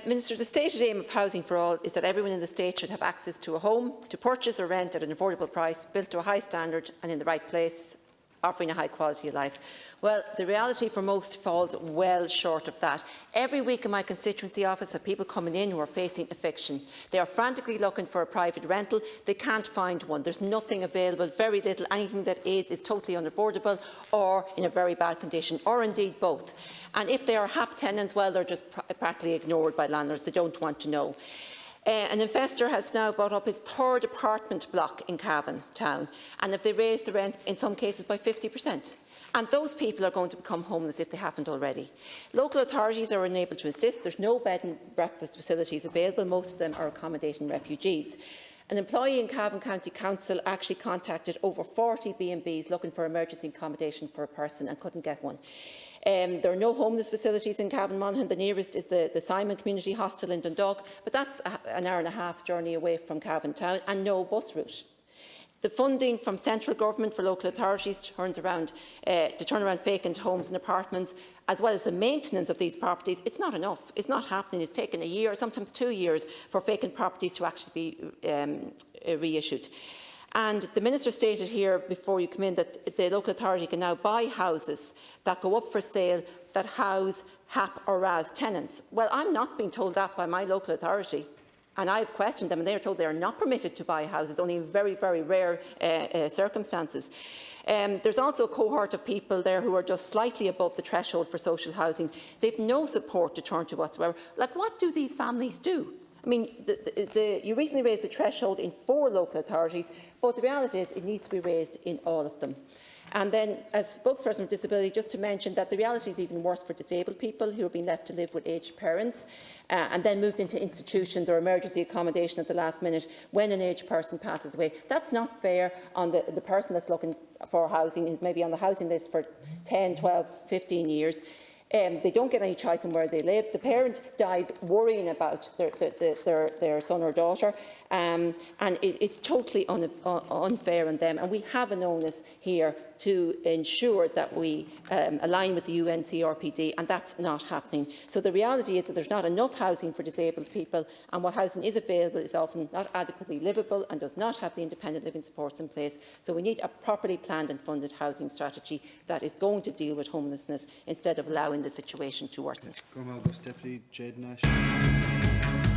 Minister, the stated aim of Housing for All is that everyone in the state should have access to a home to purchase or rent at an affordable price, built to a high standard and in the right place, offering a high quality of life. Well, the reality for most falls well short of that. Every week in my constituency office have people coming in who are facing eviction. They are frantically looking for a private rental. They can't find one. There's nothing available, very little. Anything that is totally unaffordable or in a very bad condition, or indeed both. And if they are HAP tenants, well, they're just practically ignored by landlords. They don't want to know. An investor has now bought up his third apartment block in Cavan town, and if they raise the rents in some cases by 50%. And those people are going to become homeless if they haven't already. Local authorities are unable to assist. There's no bed and breakfast facilities available. Most of them are accommodating refugees. An employee in Cavan County Council actually contacted over 40 B&Bs looking for emergency accommodation for a person and couldn't get one. There are no homeless facilities in Cavan Monaghan. The nearest is the Simon Community Hostel in Dundalk, but that's an hour and a half journey away from Cavan Town, and no bus route. The funding from central government for local authorities to turn around vacant homes and apartments, as well as the maintenance of these properties, it's not enough. It's not happening. It's taken a year, sometimes 2 years, for vacant properties to actually be reissued. And the Minister stated here before you come in that the local authority can now buy houses that go up for sale that house HAP or RAS tenants. Well, I'm not being told that by my local authority. And I've questioned them, and they are told they are not permitted to buy houses, only in very, very rare circumstances. There's also a cohort of people there who are just slightly above the threshold for social housing. They've no support to turn to whatsoever. Like, what do these families do? I mean, you recently raised the threshold in 4 local authorities, but the reality is it needs to be raised in all of them. And then, as spokesperson for disability, just to mention that the reality is even worse for disabled people who are being left to live with aged parents and then moved into institutions or emergency accommodation at the last minute when an aged person passes away. That's not fair on the person that's looking for housing, maybe on the housing list for 10, 12, 15 years. They don't get any choice in where they live. The parent dies worrying about their son or daughter, and it's totally unfair on them. And we have an onus here to ensure that we align with the UN CRPD, and that's not happening. So the reality is that there's not enough housing for disabled people, and what housing is available is often not adequately livable and does not have the independent living supports in place. So we need a properly planned and funded housing strategy that is going to deal with homelessness instead of allowing the situation to worson. Deputy Jade Nash.